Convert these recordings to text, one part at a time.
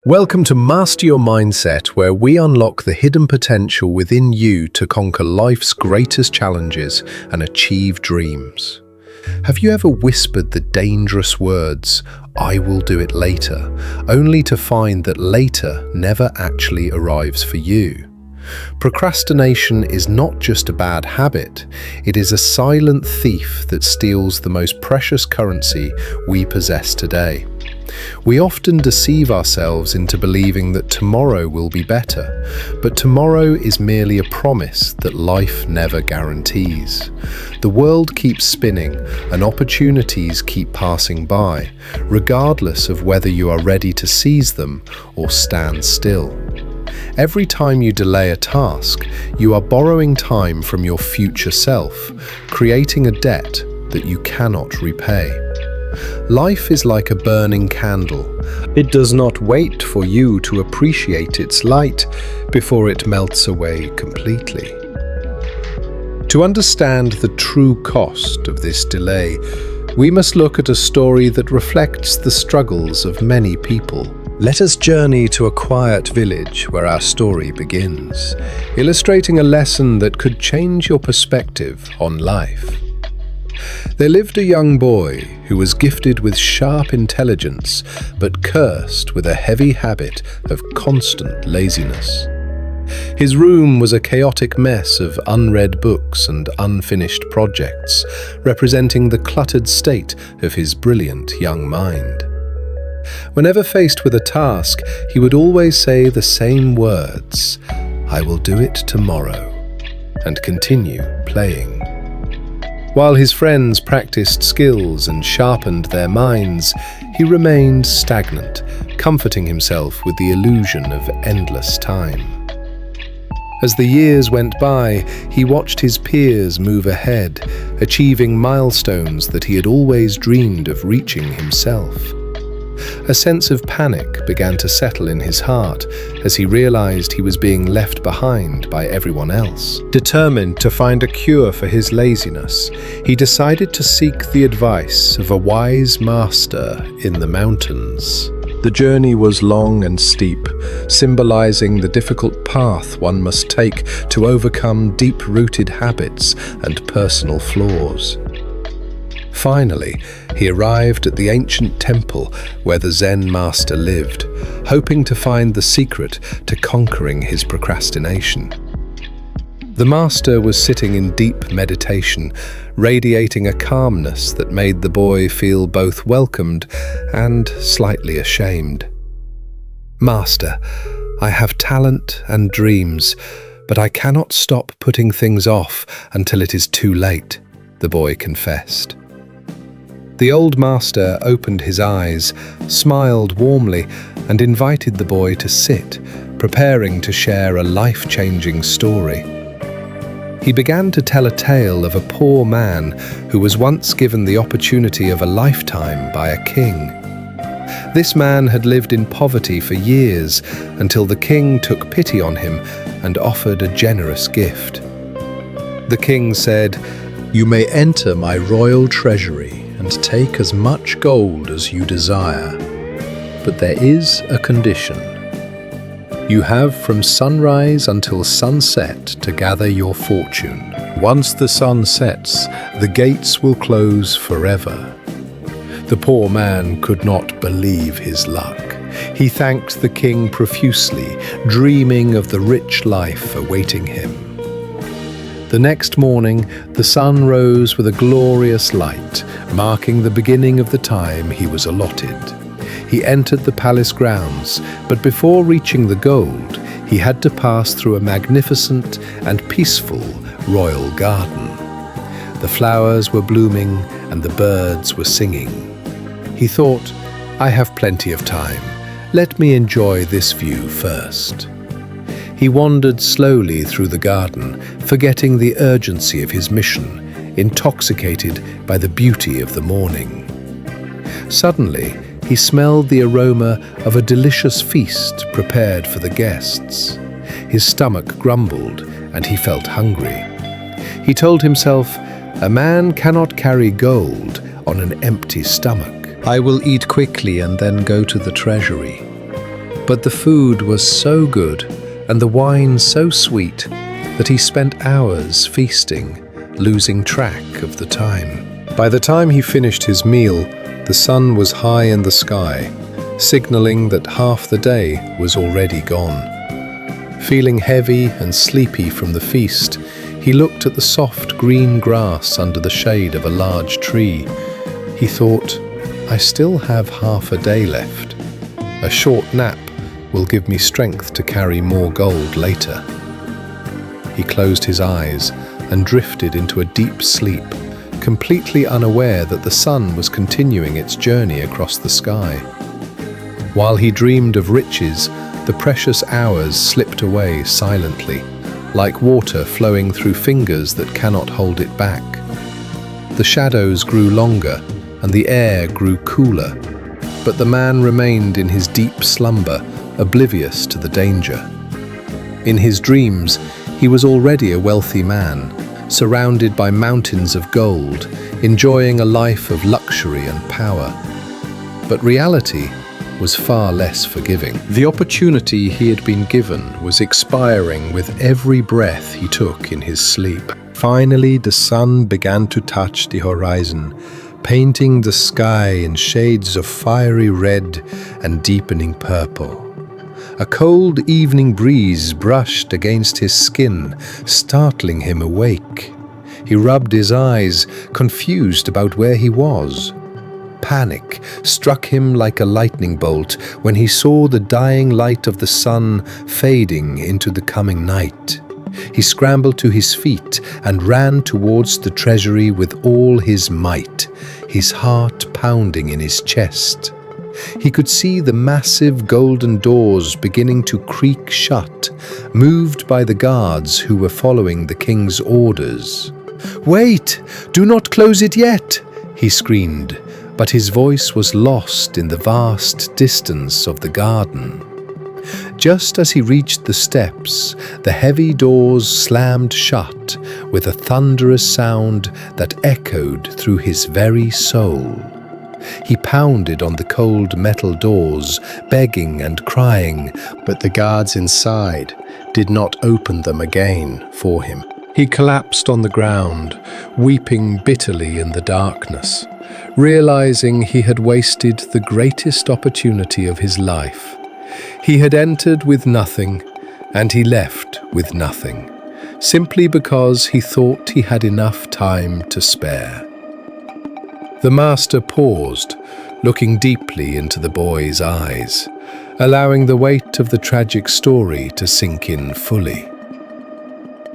Welcome to Master Your Mindset, where we unlock the hidden potential within you to conquer life's greatest challenges and achieve dreams. Have you ever whispered the dangerous words, "I will do it later," only to find that later never actually arrives for you? Procrastination is not just a bad habit, it is a silent thief that steals the most precious currency we possess today. We often deceive ourselves into believing that tomorrow will be better, but tomorrow is merely a promise that life never guarantees. The world keeps spinning and opportunities keep passing by, regardless of whether you are ready to seize them or stand still. Every time you delay a task, you are borrowing time from your future self, creating a debt that you cannot repay. Life is like a burning candle. It does not wait for you to appreciate its light before it melts away completely. To understand the true cost of this delay, we must look at a story that reflects the struggles of many people. Let us journey to a quiet village where our story begins, illustrating a lesson that could change your perspective on life. There lived a young boy who was gifted with sharp intelligence, but cursed with a heavy habit of constant laziness. His room was a chaotic mess of unread books and unfinished projects, representing the cluttered state of his brilliant young mind. Whenever faced with a task, he would always say the same words, "I will do it tomorrow," and continue playing. While his friends practiced skills and sharpened their minds, he remained stagnant, comforting himself with the illusion of endless time. As the years went by, he watched his peers move ahead, achieving milestones that he had always dreamed of reaching himself. A sense of panic began to settle in his heart as he realized he was being left behind by everyone else. Determined to find a cure for his laziness, he decided to seek the advice of a wise master in the mountains. The journey was long and steep, symbolizing the difficult path one must take to overcome deep-rooted habits and personal flaws. Finally, he arrived at the ancient temple where the Zen master lived, hoping to find the secret to conquering his procrastination. The master was sitting in deep meditation, radiating a calmness that made the boy feel both welcomed and slightly ashamed. "Master, I have talent and dreams, but I cannot stop putting things off until it is too late," the boy confessed. The old master opened his eyes, smiled warmly, and invited the boy to sit, preparing to share a life-changing story. He began to tell a tale of a poor man who was once given the opportunity of a lifetime by a king. This man had lived in poverty for years until the king took pity on him and offered a generous gift. The king said, "You may enter my royal treasury and take as much gold as you desire. But there is a condition. You have from sunrise until sunset to gather your fortune. Once the sun sets, the gates will close forever." The poor man could not believe his luck. He thanked the king profusely, dreaming of the rich life awaiting him. The next morning, the sun rose with a glorious light, marking the beginning of the time he was allotted. He entered the palace grounds, but before reaching the gold, he had to pass through a magnificent and peaceful royal garden. The flowers were blooming and the birds were singing. He thought, "I have plenty of time. Let me enjoy this view first." He wandered slowly through the garden, forgetting the urgency of his mission, intoxicated by the beauty of the morning. Suddenly, he smelled the aroma of a delicious feast prepared for the guests. His stomach grumbled, and he felt hungry. He told himself, "A man cannot carry gold on an empty stomach. I will eat quickly and then go to the treasury." But the food was so good and the wine so sweet that he spent hours feasting, losing track of the time. By the time he finished his meal, the sun was high in the sky, signaling that half the day was already gone. Feeling heavy and sleepy from the feast, he looked at the soft green grass under the shade of a large tree. He thought, I still have half a day left. A short nap will give me strength to carry more gold later. He closed his eyes and drifted into a deep sleep, completely unaware that the sun was continuing its journey across the sky. While he dreamed of riches, the precious hours slipped away silently, like water flowing through fingers that cannot hold it back. The shadows grew longer and the air grew cooler, but the man remained in his deep slumber, oblivious to the danger. In his dreams, he was already a wealthy man, surrounded by mountains of gold, enjoying a life of luxury and power. But reality was far less forgiving. The opportunity he had been given was expiring with every breath he took in his sleep. Finally, the sun began to touch the horizon, painting the sky in shades of fiery red and deepening purple. A cold evening breeze brushed against his skin, startling him awake. He rubbed his eyes, confused about where he was. Panic struck him like a lightning bolt when he saw the dying light of the sun fading into the coming night. He scrambled to his feet and ran towards the treasury with all his might, his heart pounding in his chest. He could see the massive golden doors beginning to creak shut, moved by the guards who were following the king's orders. "Wait! Do not close it yet!" he screamed, but his voice was lost in the vast distance of the garden. Just as he reached the steps, the heavy doors slammed shut with a thunderous sound that echoed through his very soul. He pounded on the cold metal doors, begging and crying, but the guards inside did not open them again for him. He collapsed on the ground, weeping bitterly in the darkness, realizing he had wasted the greatest opportunity of his life. He had entered with nothing, and he left with nothing, simply because he thought he had enough time to spare. The master paused, looking deeply into the boy's eyes, allowing the weight of the tragic story to sink in fully.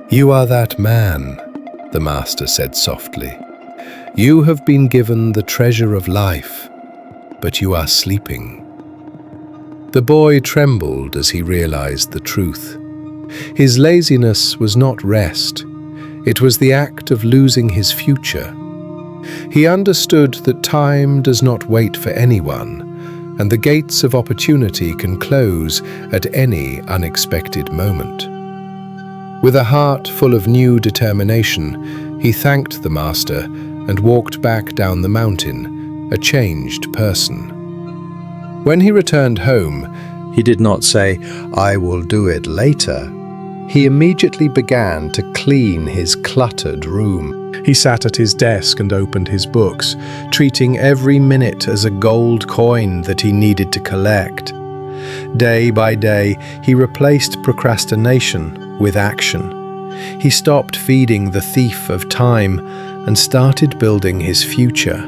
"You are that man," the master said softly. "You have been given the treasure of life, but you are sleeping." The boy trembled as he realized the truth. His laziness was not rest. It was the act of losing his future. He understood that time does not wait for anyone, and the gates of opportunity can close at any unexpected moment. With a heart full of new determination, he thanked the master and walked back down the mountain, a changed person. When he returned home, he did not say, "I will do it later." He immediately began to clean his cluttered room. He sat at his desk and opened his books, treating every minute as a gold coin that he needed to collect. Day by day, he replaced procrastination with action. He stopped feeding the thief of time and started building his future.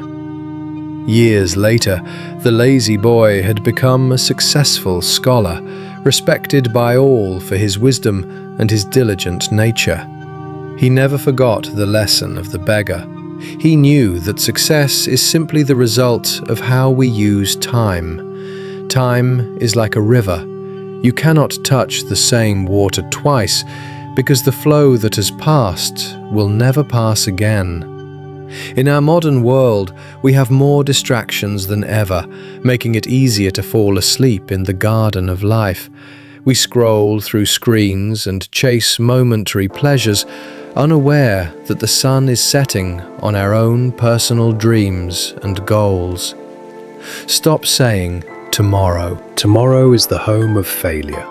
Years later, the lazy boy had become a successful scholar, respected by all for his wisdom and his diligent nature. He never forgot the lesson of the beggar. He knew that success is simply the result of how we use time. Time is like a river. You cannot touch the same water twice, because the flow that has passed will never pass again. In our modern world, we have more distractions than ever, making it easier to fall asleep in the garden of life. We scroll through screens and chase momentary pleasures, unaware that the sun is setting on our own personal dreams and goals. Stop saying, Tomorrow. Tomorrow is the home of failure.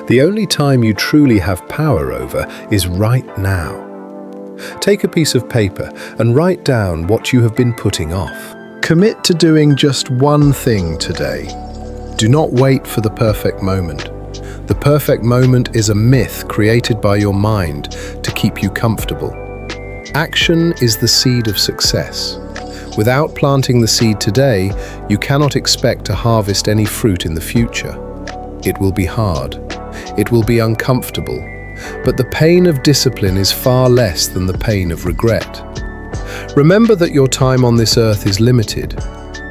The only time you truly have power over is right now. Take a piece of paper and write down what you have been putting off. Commit to doing just one thing today. Do not wait for the perfect moment. The perfect moment is a myth created by your mind to keep you comfortable. Action is the seed of success. Without planting the seed today, you cannot expect to harvest any fruit in the future. It will be hard. It will be uncomfortable. But the pain of discipline is far less than the pain of regret. Remember that your time on this earth is limited.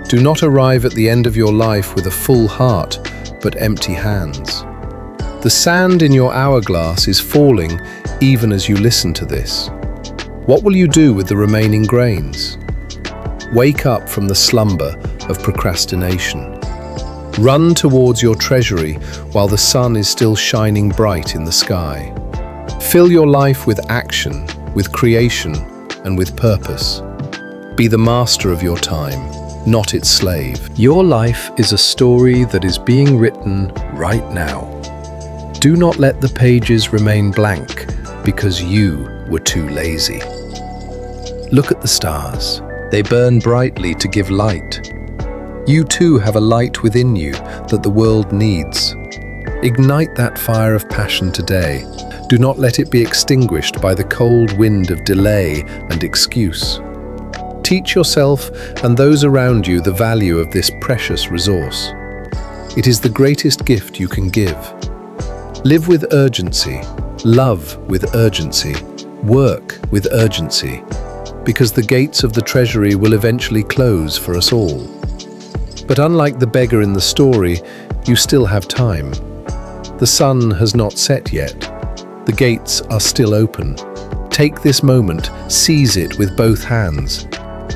Do not arrive at the end of your life with a full heart, but empty hands. The sand in your hourglass is falling even as you listen to this. What will you do with the remaining grains? Wake up from the slumber of procrastination. Run towards your treasury while the sun is still shining bright in the sky. Fill your life with action, with creation, and with purpose. Be the master of your time, not its slave. Your life is a story that is being written right now. Do not let the pages remain blank because you were too lazy. Look at the stars. They burn brightly to give light. You too have a light within you that the world needs. Ignite that fire of passion today. Do not let it be extinguished by the cold wind of delay and excuse. Teach yourself and those around you the value of this precious resource. It is the greatest gift you can give. Live with urgency, love with urgency, work with urgency, because the gates of the Treasury will eventually close for us all. But unlike the beggar in the story, you still have time. The sun has not set yet. The gates are still open. Take this moment, seize it with both hands.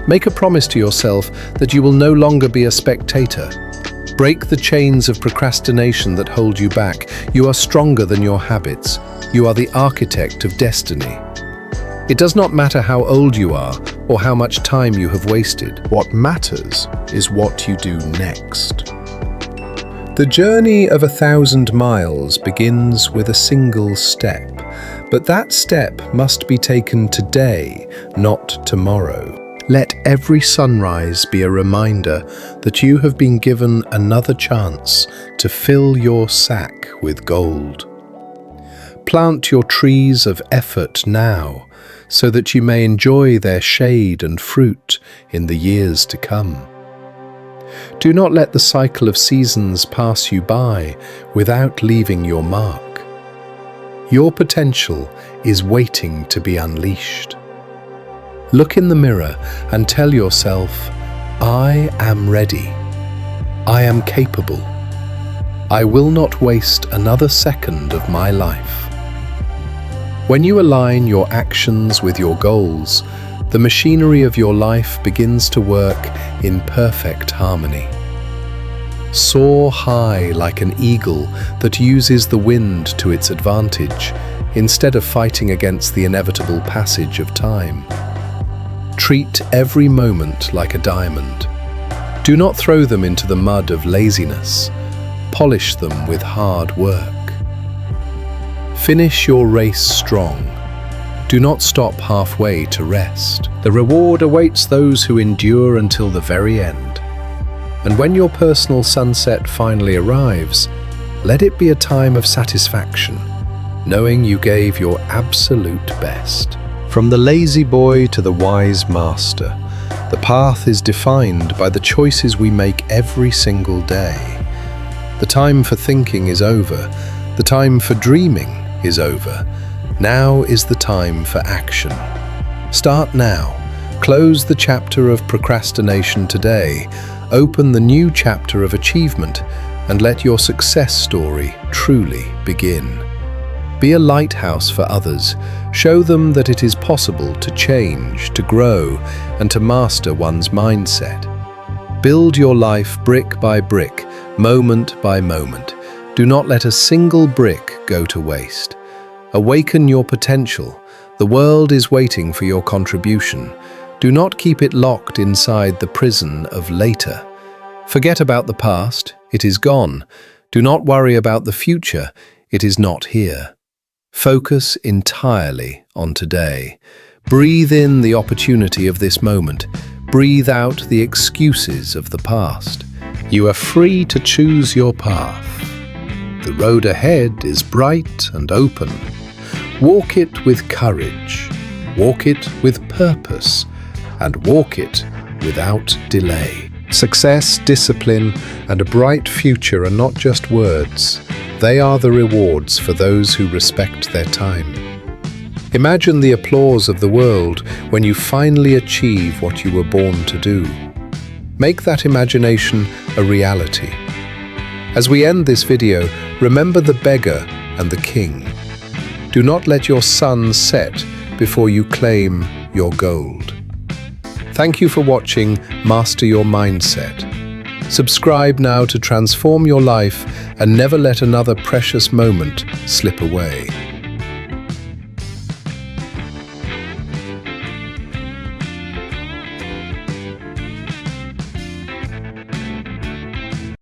Make a promise to yourself that you will no longer be a spectator. Break the chains of procrastination that hold you back. You are stronger than your habits. You are the architect of destiny. It does not matter how old you are or how much time you have wasted. What matters is what you do next. The journey of 1,000 miles begins with a single step, but that step must be taken today, not tomorrow. Let every sunrise be a reminder that you have been given another chance to fill your sack with gold. Plant your trees of effort now, so that you may enjoy their shade and fruit in the years to come. Do not let the cycle of seasons pass you by without leaving your mark. Your potential is waiting to be unleashed. Look in the mirror and tell yourself, I am ready. I am capable. I will not waste another second of my life. When you align your actions with your goals, the machinery of your life begins to work in perfect harmony. Soar high like an eagle that uses the wind to its advantage, instead of fighting against the inevitable passage of time. Treat every moment like a diamond. Do not throw them into the mud of laziness. Polish them with hard work. Finish your race strong. Do not stop halfway to rest. The reward awaits those who endure until the very end. And when your personal sunset finally arrives, let it be a time of satisfaction, knowing you gave your absolute best. From the lazy boy to the wise master, the path is defined by the choices we make every single day. The time for thinking is over. The time for dreaming is over. Now is the time for action. Start now. Close the chapter of procrastination today. Open the new chapter of achievement and let your success story truly begin. Be a lighthouse for others. Show them that it is possible to change, to grow, and to master one's mindset. Build your life brick by brick, moment by moment. Do not let a single brick go to waste. Awaken your potential. The world is waiting for your contribution. Do not keep it locked inside the prison of later. Forget about the past, it is gone. Do not worry about the future, it is not here. Focus entirely on today. Breathe in the opportunity of this moment. Breathe out the excuses of the past. You are free to choose your path. The road ahead is bright and open. Walk it with courage. Walk it with purpose. And walk it without delay. Success, discipline, and a bright future are not just words. They are the rewards for those who respect their time. Imagine the applause of the world when you finally achieve what you were born to do. Make that imagination a reality. As we end this video, remember the beggar and the king. Do not let your sun set before you claim your gold. Thank you for watching Master Your Mindset. Subscribe now to transform your life and never let another precious moment slip away.